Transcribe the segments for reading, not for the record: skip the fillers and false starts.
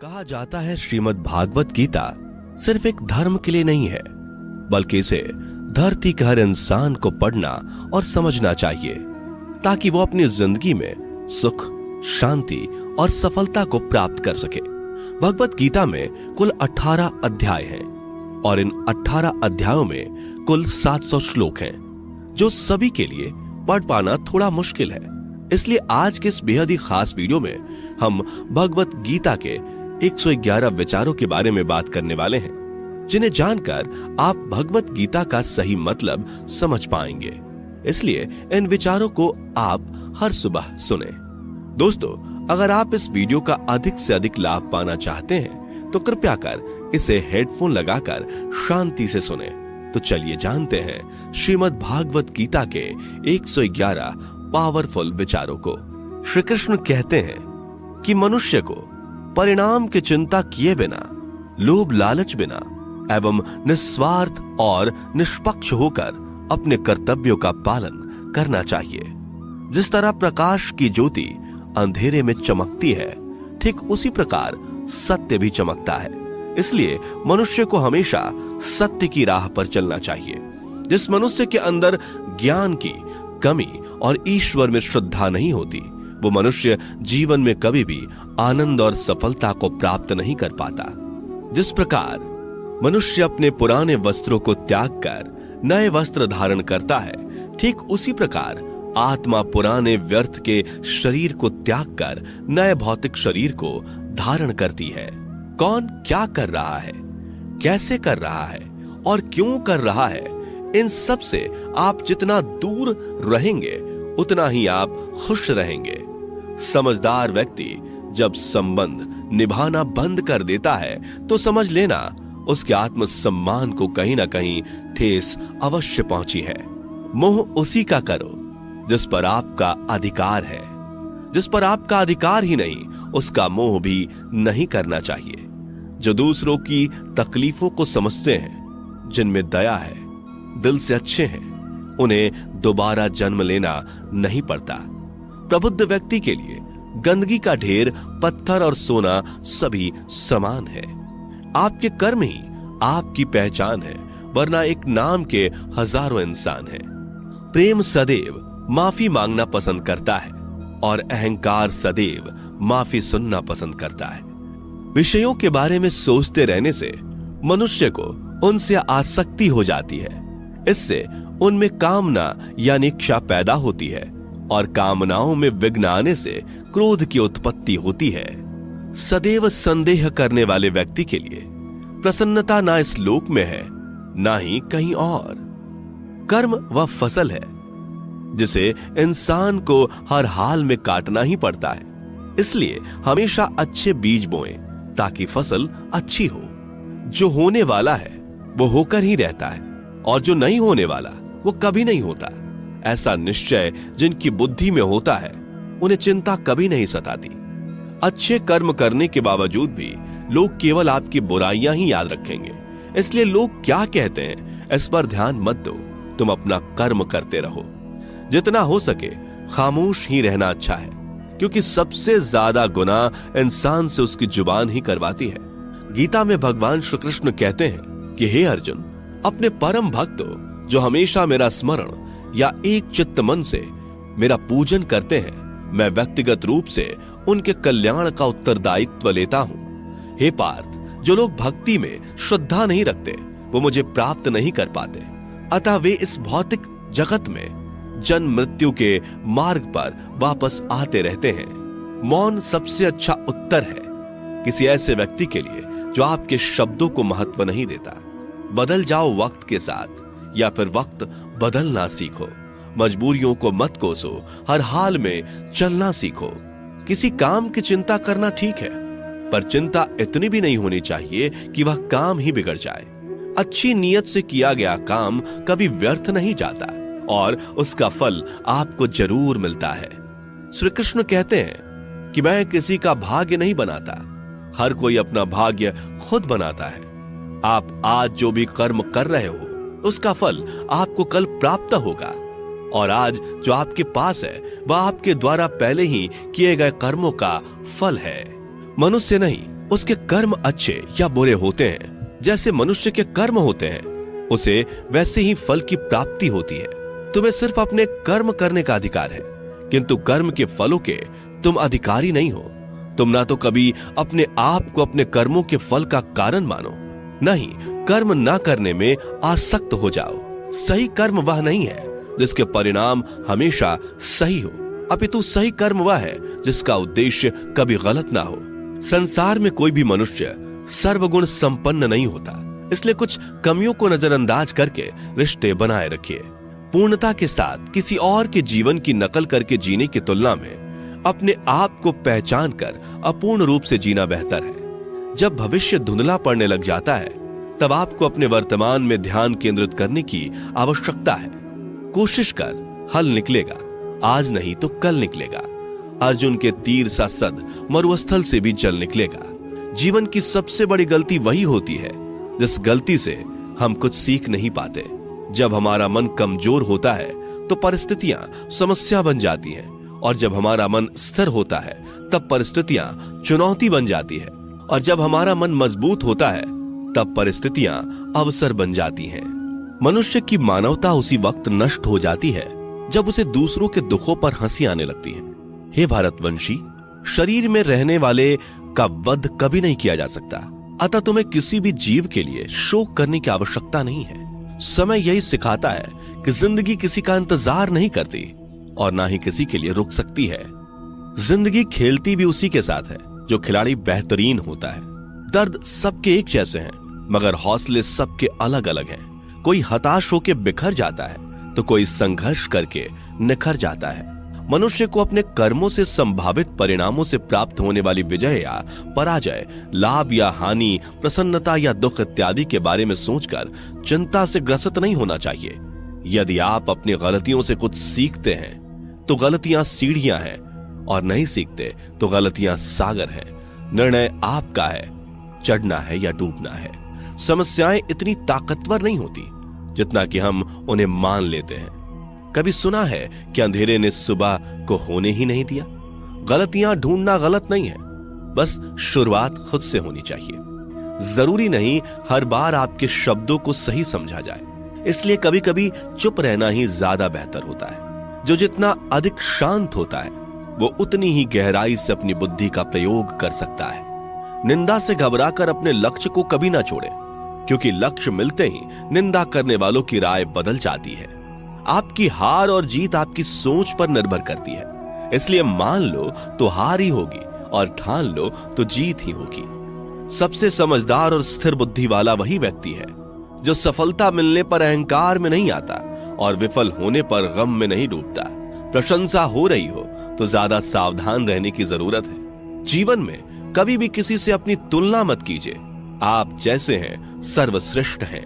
कहा जाता है श्रीमद् भागवत गीता सिर्फ एक धर्म के लिए नहीं है, बल्कि इसे धरती के हर इंसान को पढ़ना और समझना चाहिए ताकि वो अपनी जिंदगी में सुख, शांति और सफलता को प्राप्त कर सके। भगवत गीता में कुल 18 अध्याय हैं और इन 18 अध्यायों में कुल 700 श्लोक हैं, जो सभी के लिए पढ़ पाना थोड़ा मुश्किल है। इसलिए आज के इस बेहद ही खास वीडियो में हम भगवत गीता के 111 विचारों के बारे में बात करने वाले हैं, जिन्हें जानकर आप भगवत गीता का सही मतलब समझ पाएंगे। इसलिए इन विचारों को आप हर सुबह सुने। दोस्तों, अगर आप इस वीडियो का अधिक से अधिक लाभ पाना चाहते हैं तो कृपया कर इसे हेडफोन लगाकर शांति से सुने। तो चलिए जानते हैं श्रीमद् भागवत गीता के 111 पावरफुल विचारों को। श्री कृष्ण कहते हैं कि मनुष्य को परिणाम की चिंता किए बिना, लोभ लालच बिना एवं निस्वार्थ और निष्पक्ष होकर अपने कर्तव्यों का पालन करना चाहिए। जिस तरह प्रकाश की ज्योति अंधेरे में चमकती है, ठीक उसी प्रकार सत्य भी चमकता है। इसलिए मनुष्य को हमेशा सत्य की राह पर चलना चाहिए। जिस मनुष्य के अंदर ज्ञान की कमी और ईश्वर में श्रद्धा नहीं होती, वो मनुष्य जीवन में कभी भी आनंद और सफलता को प्राप्त नहीं कर पाता। जिस प्रकार मनुष्य अपने पुराने वस्त्रों को त्याग कर नए वस्त्र धारण करता है, ठीक उसी प्रकार आत्मा पुराने व्यर्थ के शरीर को त्याग कर नए भौतिक शरीर को धारण करती है। कौन क्या कर रहा है, कैसे कर रहा है और क्यों कर रहा है, इन सब से आप जितना दूर रहेंगे उतना ही आप खुश रहेंगे। समझदार व्यक्ति जब संबंध निभाना बंद कर देता है तो समझ लेना उसके आत्मसम्मान को कहीं ना कहीं ठेस अवश्य पहुंची है। मोह उसी का करो जिस पर आपका अधिकार है। जिस पर आपका अधिकार ही नहीं, उसका मोह भी नहीं करना चाहिए। जो दूसरों की तकलीफों को समझते हैं, जिनमें दया है, दिल से अच्छे हैं, उन्हें दोबारा जन्म लेना नहीं पड़ता। प्रबुद्ध व्यक्ति के लिए गंदगी का ढेर, पत्थर और सोना सभी समान है। आपके कर्म ही आपकी पहचान है, वरना एक नाम के हजारों इंसान हैं। प्रेम सदैव माफी मांगना पसंद करता है और अहंकार सदैव माफी सुनना पसंद करता है। विषयों के बारे में सोचते रहने से मनुष्य को उनसे आसक्ति हो जाती है। इससे उनमें कामना यानी इच्छा पैदा होती है और कामनाओं में विघ्न आने से क्रोध की उत्पत्ति होती है। सदैव संदेह करने वाले व्यक्ति के लिए प्रसन्नता ना इस लोक में है, ना ही कहीं और। कर्म वह फसल है जिसे इंसान को हर हाल में काटना ही पड़ता है। इसलिए हमेशा अच्छे बीज बोएं ताकि फसल अच्छी हो। जो होने वाला है वो होकर ही रहता है और जो नहीं होने वाला वो कभी नहीं होता। ऐसा निश्चय जिनकी बुद्धि में होता है, उन्हें चिंता कभी नहीं सताती। अच्छे कर्म करने के बावजूद भी लोग केवल आपकी बुराइयां ही याद रखेंगे। इसलिए लोग क्या कहते हैं इस पर ध्यान मत दो, तुम अपना कर्म करते रहो। जितना हो सके खामोश ही रहना अच्छा है, क्योंकि सबसे ज्यादा गुनाह इंसान से उसकी जुबान ही करवाती है। गीता में भगवान श्री कृष्ण कहते हैं कि हे अर्जुन, अपने परम भक्तों जो हमेशा मेरा स्मरण या एक चित्त मन से मेरा पूजन करते हैं, मैं व्यक्तिगत रूप से उनके कल्याण का उत्तरदायित्व लेता हूं। हे पार्थ, जो लोग भक्ति में श्रद्धा नहीं रखते वो मुझे प्राप्त नहीं कर पाते। अतः वे इस भौतिक जगत में जन्म मृत्यु के मार्ग पर वापस आते रहते हैं। मौन सबसे अच्छा उत्तर है किसी ऐसे व्यक्ति के लिए जो आपके शब्दों को महत्व नहीं देता। बदल जाओ वक्त के साथ, या फिर वक्त बदलना सीखो। मजबूरियों को मत कोसो, हर हाल में चलना सीखो। किसी काम की चिंता करना ठीक है, पर चिंता इतनी भी नहीं होनी चाहिए कि वह काम ही बिगड़ जाए। अच्छी नीयत से किया गया काम कभी व्यर्थ नहीं जाता और उसका फल आपको जरूर मिलता है। श्री कृष्ण कहते हैं कि मैं किसी का भाग्य नहीं बनाता, हर कोई अपना भाग्य खुद बनाता है। आप आज जो भी कर्म कर रहे हो उसका फल आपको कल प्राप्त होगा, और आज जो आपके पास है वह आपके द्वारा पहले ही किए गए कर्मों का फल है। मनुष्य नहीं उसके कर्म अच्छे या बुरे होते हैं, जैसे मनुष्य के कर्म होते हैं, उसे वैसे ही फल की प्राप्ति होती है। तुम्हें सिर्फ अपने कर्म करने का अधिकार है, किंतु कर्म के फलों के तुम अधिकारी नहीं हो। तुम ना तो कभी अपने आप को अपने कर्मों के फल का कारण मानो, नहीं कर्म ना करने में आसक्त हो जाओ। सही कर्म वह नहीं है जिसके परिणाम हमेशा सही हो, अपितु सही कर्म वह है जिसका उद्देश्य कभी गलत ना हो। संसार में कोई भी मनुष्य सर्वगुण संपन्न नहीं होता, इसलिए कुछ कमियों को नजरअंदाज करके रिश्ते बनाए रखिए। पूर्णता के साथ किसी और के जीवन की नकल करके जीने की तुलना में अपने आप को पहचान कर अपूर्ण रूप से जीना बेहतर है। जब भविष्य धुंधला पड़ने लग जाता है, तब आपको अपने वर्तमान में ध्यान केंद्रित करने की आवश्यकता है। कोशिश कर, हल निकलेगा, आज नहीं तो कल निकलेगा। अर्जुन के तीर सा सद मरुस्थल से भी जल निकलेगा। जीवन की सबसे बड़ी गलती वही होती है जिस गलती से हम कुछ सीख नहीं पाते। जब हमारा मन कमजोर होता है तो परिस्थितियां समस्या बन जाती हैं, और जब हमारा मन स्थिर होता है तब परिस्थितियां चुनौती बन जाती है, और जब हमारा मन मजबूत होता है तब परिस्थितियां अवसर बन जाती हैं। मनुष्य की मानवता उसी वक्त नष्ट हो जाती है जब उसे दूसरों के दुखों पर हंसी आने लगती है। हे भारतवंशी, शरीर में रहने वाले का वध कभी नहीं किया जा सकता, अतः तुम्हें किसी भी जीव के लिए शोक करने की आवश्यकता नहीं है। समय यही सिखाता है कि जिंदगी किसी का इंतजार नहीं करती और ना ही किसी के लिए रुक सकती है। जिंदगी खेलती भी उसी के साथ है जो खिलाड़ी बेहतरीन होता है। दर्द सबके एक जैसे हैं, मगर हौसले सबके अलग अलग हैं। कोई हताश होकर बिखर जाता है तो कोई संघर्ष करके निखर जाता है। मनुष्य को अपने कर्मों से संभावित परिणामों से प्राप्त होने वाली विजय या पराजय, लाभ या हानि, प्रसन्नता या दुख इत्यादि के बारे में सोचकर चिंता से ग्रसित नहीं होना चाहिए। यदि आप अपनी गलतियों से कुछ सीखते हैं तो गलतियां सीढ़ियां हैं, और नहीं सीखते तो गलतियां सागर हैं। निर्णय आपका है, चढ़ना है या डूबना है। समस्याएं इतनी ताकतवर नहीं होती जितना कि हम उन्हें मान लेते हैं। कभी सुना है कि अंधेरे ने सुबह को होने ही नहीं दिया? गलतियां ढूंढना गलत नहीं है, बस शुरुआत खुद से होनी चाहिए। जरूरी नहीं हर बार आपके शब्दों को सही समझा जाए, इसलिए कभी कभी चुप रहना ही ज्यादा बेहतर होता है। जो जितना अधिक शांत होता है वो उतनी ही गहराई से अपनी बुद्धि का प्रयोग कर सकता है। निंदा से घबराकर अपने लक्ष्य को कभी ना छोड़े, क्योंकि लक्ष्य मिलते ही निंदा करने वालों की राय बदल जाती है। आपकी हार और जीत आपकी सोच पर निर्भर करती है, इसलिए मान लो तो हार ही होगी और ठान लो तो जीत ही होगी। सबसे समझदार और स्थिर बुद्धि वाला वही व्यक्ति है जो सफलता मिलने पर अहंकार में नहीं आता और विफल होने पर गम में नहीं डूबता। प्रशंसा हो रही हो तो ज्यादा सावधान रहने की जरूरत है। जीवन में कभी भी किसी से अपनी तुलना मत कीजिए। आप जैसे हैं सर्वश्रेष्ठ हैं।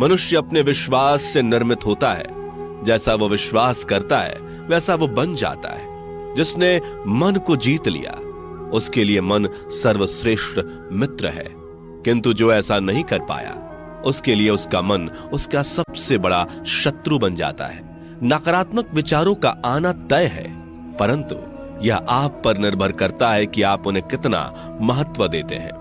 मनुष्य अपने विश्वास से निर्मित होता है। जैसा वो विश्वास करता है वैसा वो बन जाता है। जिसने मन को जीत लिया उसके लिए मन सर्वश्रेष्ठ मित्र है, किंतु जो ऐसा नहीं कर पाया उसके लिए उसका मन उसका सबसे बड़ा शत्रु बन जाता है। नकारात्मक विचारों का आना तय है, परंतु यह आप पर निर्भर करता है कि आप उन्हें कितना महत्व देते हैं।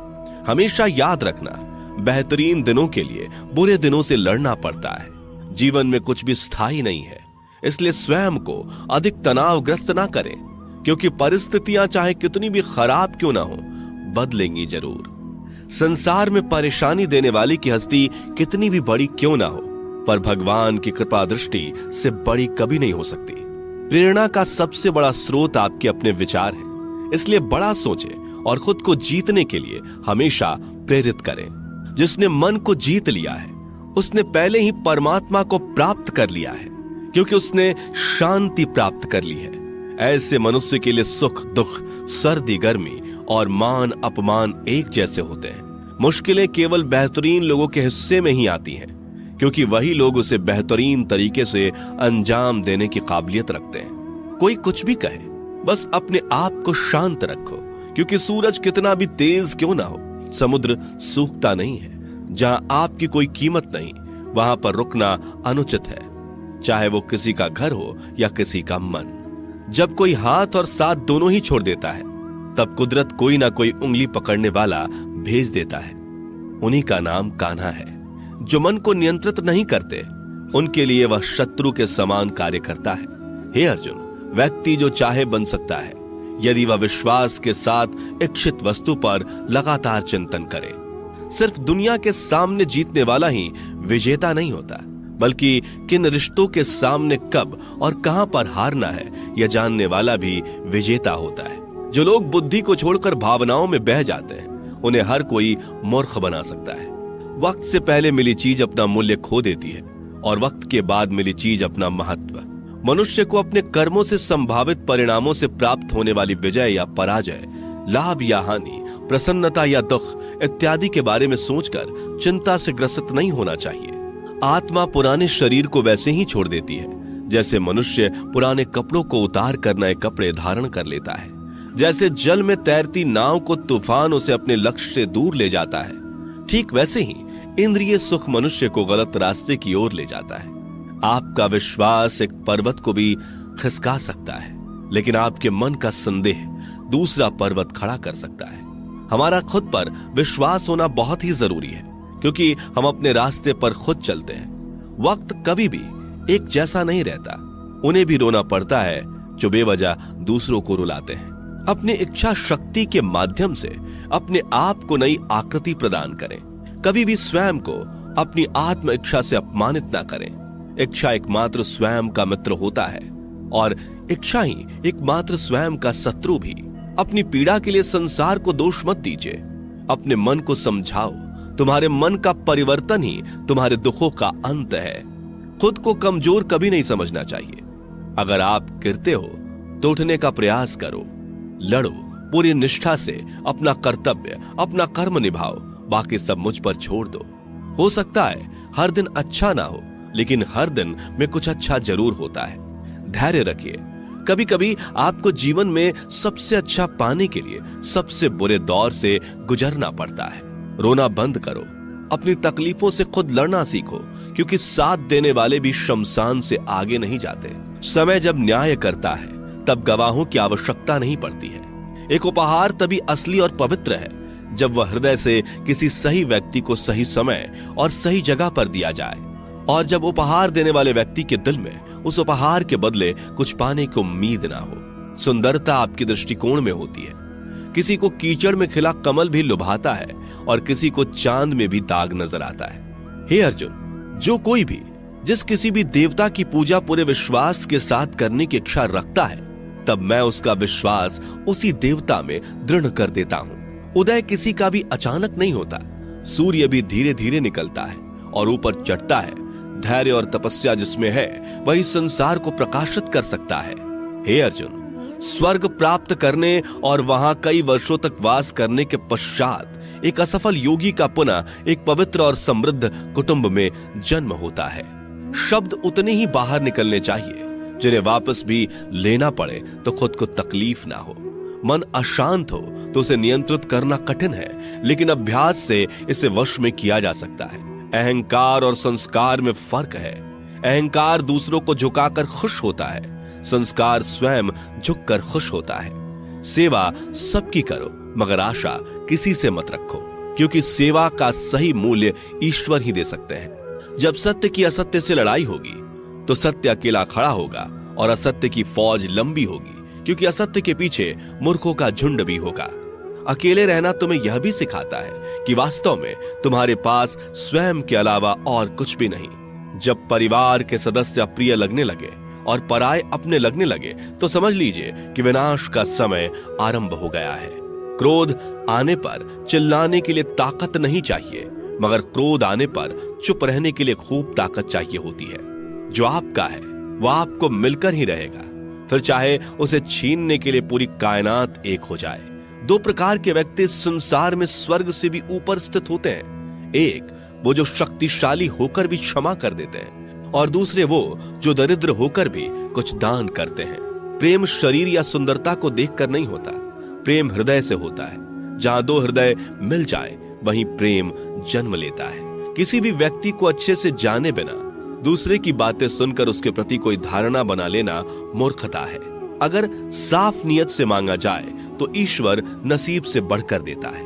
हमेशा याद रखना, बेहतरीन दिनों के लिए बुरे दिनों से लड़ना पड़ता है। जीवन में कुछ भी स्थायी नहीं है, इसलिए स्वयं को अधिक तनावग्रस्त ना करें, क्योंकि परिस्थितियां चाहे कितनी भी खराब क्यों ना हो, बदलेंगी जरूर। संसार में परेशानी देने वाली की हस्ती कितनी भी बड़ी क्यों ना हो, पर भगवान की कृपा दृष्टि से बड़ी कभी नहीं हो सकती। प्रेरणा का सबसे बड़ा स्रोत आपके अपने विचार हैं, इसलिए बड़ा सोचें और खुद को जीतने के लिए हमेशा प्रेरित करें। जिसने मन को जीत लिया है उसने पहले ही परमात्मा को प्राप्त कर लिया है, क्योंकि उसने शांति प्राप्त कर ली है। ऐसे मनुष्य के लिए सुख दुख, सर्दी गर्मी और मान अपमान एक जैसे होते हैं। मुश्किलें केवल बेहतरीन लोगों के हिस्से में ही आती हैं, क्योंकि वही लोग उसे बेहतरीन तरीके से अंजाम देने की काबिलियत रखते हैं। कोई कुछ भी कहे, बस अपने आप को शांत रखो, क्योंकि सूरज कितना भी तेज क्यों ना हो, समुद्र सूखता नहीं है। जहां आपकी कोई कीमत नहीं, वहां पर रुकना अनुचित है, चाहे वो किसी का घर हो या किसी का मन। जब कोई हाथ और साथ दोनों ही छोड़ देता है तब कुदरत कोई ना कोई उंगली पकड़ने वाला भेज देता है। उन्हीं का नाम कान्हा है। जो मन को नियंत्रित नहीं करते, उनके लिए वह शत्रु के समान कार्य करता है। हे अर्जुन, व्यक्ति जो चाहे बन सकता है यदि वह विश्वास के साथ इच्छित वस्तु पर लगातार चिंतन करे। सिर्फ दुनिया के सामने जीतने वाला ही विजेता नहीं होता, बल्कि किन रिश्तों के सामने कब और कहां पर हारना है यह जानने वाला भी विजेता होता है। जो लोग बुद्धि को छोड़कर भावनाओं में बह जाते हैं, उन्हें हर कोई मूर्ख बना सकता है। वक्त से पहले मिली चीज अपना मूल्य खो देती है और वक्त के बाद मिली चीज अपना महत्व। मनुष्य को अपने कर्मों से संभावित परिणामों से प्राप्त होने वाली विजय या पराजय, लाभ या हानि, प्रसन्नता या दुख इत्यादि के बारे में सोचकर चिंता से ग्रसित नहीं होना चाहिए। आत्मा पुराने शरीर को वैसे ही छोड़ देती है जैसे मनुष्य पुराने कपड़ों को उतार कर नए कपड़े धारण कर लेता है। जैसे जल में तैरती नाव को तूफान उसे अपने लक्ष्य से दूर ले जाता है, ठीक वैसे ही इंद्रिय सुख मनुष्य को गलत रास्ते की ओर ले जाता है। आपका विश्वास एक पर्वत को भी खिसका सकता है, लेकिन आपके मन का संदेह दूसरा पर्वत खड़ा कर सकता है। हमारा खुद पर विश्वास होना बहुत ही जरूरी है, क्योंकि हम अपने रास्ते पर खुद चलते हैं। वक्त कभी भी एक जैसा नहीं रहता। उन्हें भी रोना पड़ता है जो बेवजह दूसरों को रुलाते हैं। अपनी इच्छा शक्ति के माध्यम से अपने आप को नई आकृति प्रदान करें। कभी भी स्वयं को अपनी आत्म इच्छा से अपमानित ना करें। इच्छा एकमात्र स्वयं का मित्र होता है और इच्छा ही एकमात्र स्वयं का शत्रु भी। अपनी पीड़ा के लिए संसार को दोष मत दीजिए। अपने मन को समझाओ। तुम्हारे मन का परिवर्तन ही तुम्हारे दुखों का अंत है। खुद को कमजोर कभी नहीं समझना चाहिए। अगर आप गिरते हो तो उठने का प्रयास करो। लड़ो, पूरी निष्ठा से अपना कर्तव्य, अपना कर्म निभाओ। बाकी सब मुझ पर छोड़ दो। हो सकता है हर दिन अच्छा ना हो, लेकिन हर दिन में कुछ अच्छा जरूर होता है। धैर्य रखिए। कभी कभी आपको जीवन में सबसे अच्छा पाने के लिए सबसे बुरे दौर से गुजरना पड़ता है। रोना बंद करो। अपनी तकलीफों से खुद लड़ना सीखो, क्योंकि साथ देने वाले भी शमशान से आगे नहीं जाते। समय जब न्याय करता है तब गवाहों की आवश्यकता नहीं पड़ती है। एक उपहार तभी असली और पवित्र है जब वह हृदय से किसी सही व्यक्ति को सही समय और सही जगह पर दिया जाए, और जब उपहार देने वाले व्यक्ति के दिल में उस उपहार के बदले कुछ पाने की उम्मीद ना हो। सुंदरता आपके दृष्टिकोण में होती है। किसी को कीचड़ में खिला कमल भी लुभाता है और किसी को चांद में भी दाग नजर आता है। हे अर्जुन, जो कोई भी जिस किसी भी देवता की पूजा पूरे विश्वास के साथ करने की इच्छा रखता है, तब मैं उसका विश्वास उसी देवता में दृढ़ कर देता हूं। उदय किसी का भी अचानक नहीं होता। सूर्य भी धीरे धीरे निकलता है और ऊपर चढ़ता है। धैर्य और तपस्या जिसमें है वही संसार को प्रकाशित कर सकता है। हे अर्जुन, स्वर्ग प्राप्त करने और वहां कई वर्षों तक वास करने के पश्चात एक असफल योगी का पुनः एक पवित्र और समृद्ध कुटुंब में जन्म होता है। शब्द उतने ही बाहर निकलने चाहिए जिन्हें वापस भी लेना पड़े तो खुद को तकलीफ ना हो। मन अशांत हो तो उसे नियंत्रित करना कठिन है, लेकिन अभ्यास से इसे वश में किया जा सकता है। अहंकार और संस्कार में फर्क है। अहंकार दूसरों को झुकाकर खुश होता है, संस्कार स्वयं झुककर खुश होता है। सेवा सबकी करो, मगर आशा किसी से मत रखो, क्योंकि सेवा का सही मूल्य ईश्वर ही दे सकते हैं। जब सत्य की असत्य से लड़ाई होगी तो सत्य अकेला खड़ा होगा और असत्य की फौज लंबी होगी, क्योंकि असत्य के पीछे मूर्खों का झुंड भी होगा। अकेले रहना तुम्हें यह भी सिखाता है कि वास्तव में तुम्हारे पास स्वयं के अलावा और कुछ भी नहीं। जब परिवार के सदस्य अप्रिय लगने लगे और पराये अपने लगने लगे तो समझ लीजिए कि विनाश का समय आरंभ हो गया है। क्रोध आने पर चिल्लाने के लिए ताकत नहीं चाहिए, मगर क्रोध आने पर चुप रहने के लिए खूब ताकत चाहिए होती है। जो आपका है वह आपको मिलकर ही रहेगा, फिर चाहे उसे छीनने के लिए पूरी कायनात एक हो जाए। दो प्रकार के व्यक्ति संसार में स्वर्ग से भी ऊपर स्थित होते हैं। एक वो जो शक्तिशाली होकर भी क्षमा कर देते हैं, और दूसरे वो जो दरिद्र होकर भी कुछ दान करते हैं। प्रेम शरीर या सुंदरता को देखकर नहीं होता, प्रेम हृदय से होता है। जहां दो हृदय मिल जाए वहीं प्रेम जन्म लेता है। किसी भी व्यक्ति को अच्छे से जाने बिना दूसरे की बातें सुनकर उसके प्रति कोई धारणा बना लेना मूर्खता है। अगर साफ नियत से मांगा जाए तो ईश्वर नसीब से बढ़कर देता है।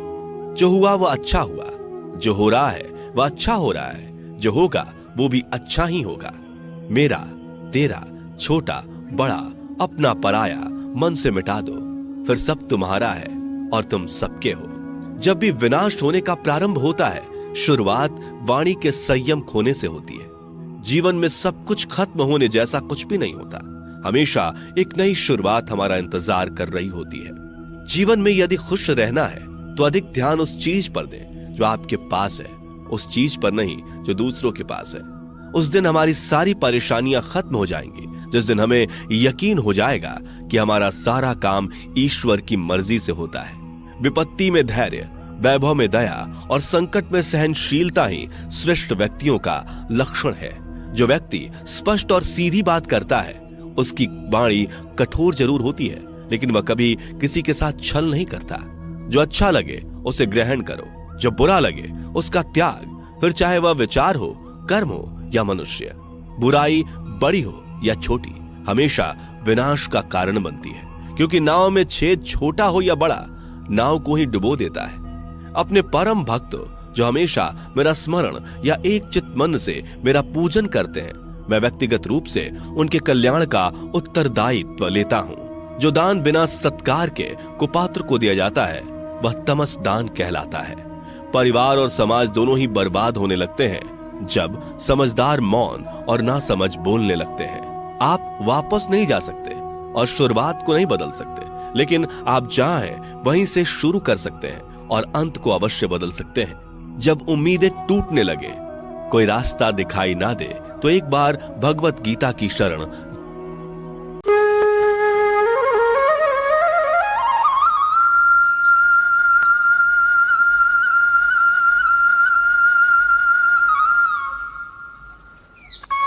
जो हुआ वह अच्छा हुआ, जो हो रहा है वह अच्छा हो रहा है, जो होगा वो भी अच्छा ही होगा। मेरा, तेरा, छोटा, बड़ा, अपना, पराया मन से मिटा दो, फिर सब तुम्हारा है और तुम सबके हो। जब भी विनाश होने का प्रारंभ होता है, शुरुआत वाणी के संयम खोने से होती है। जीवन में सब कुछ खत्म होने जैसा कुछ भी नहीं होता। हमेशा एक नई शुरुआत हमारा इंतजार कर रही होती है। जीवन में यदि खुश रहना है तो अधिक ध्यान उस चीज पर दें जो आपके पास है, उस चीज पर नहीं जो दूसरों के पास है। उस दिन हमारी सारी परेशानियां खत्म हो जाएंगी, जिस दिन हमें यकीन हो जाएगा कि हमारा सारा काम ईश्वर की मर्जी से होता है। विपत्ति में धैर्य, वैभव में दया और संकट में सहनशीलता ही श्रेष्ठ व्यक्तियों का लक्षण है। जो व्यक्ति स्पष्ट और सीधी बात करता है, उसकी वाणी कठोर जरूर होती है, लेकिन वह कभी किसी के साथ छल नहीं करता। जो अच्छा लगे उसे ग्रहण करो, जो बुरा लगे उसका त्याग, फिर चाहे वह विचार हो, कर्म हो या मनुष्य। बुराई बड़ी हो या छोटी हमेशा विनाश का कारण बनती है, क्योंकि नाव में छेद छोटा हो या बड़ा, नाव को ही डुबो देता है। अपने परम भक्त जो हमेशा मेरा स्मरण या एक चित मन से मेरा पूजन करते हैं, मैं व्यक्तिगत रूप से उनके कल्याण का उत्तरदायित्व लेता हूं। जो दान बिना सत्कार के कुपात्र को दिया जाता है, वह तमस दान कहलाता है। परिवार और समाज दोनों ही बर्बाद होने लगते हैं जब समझदार मौन और ना समझ बोलने लगते हैं। आप वापस नहीं जा सकते और शुरुआत को नहीं बदल सकते, लेकिन आप जहां हैं वहीं से शुरू कर सकते हैं और अंत को अवश्य बदल सकते हैं। जब उम्मीदें टूटने लगे, कोई रास्ता दिखाई ना दे, तो एक बार भगवत गीता की शरण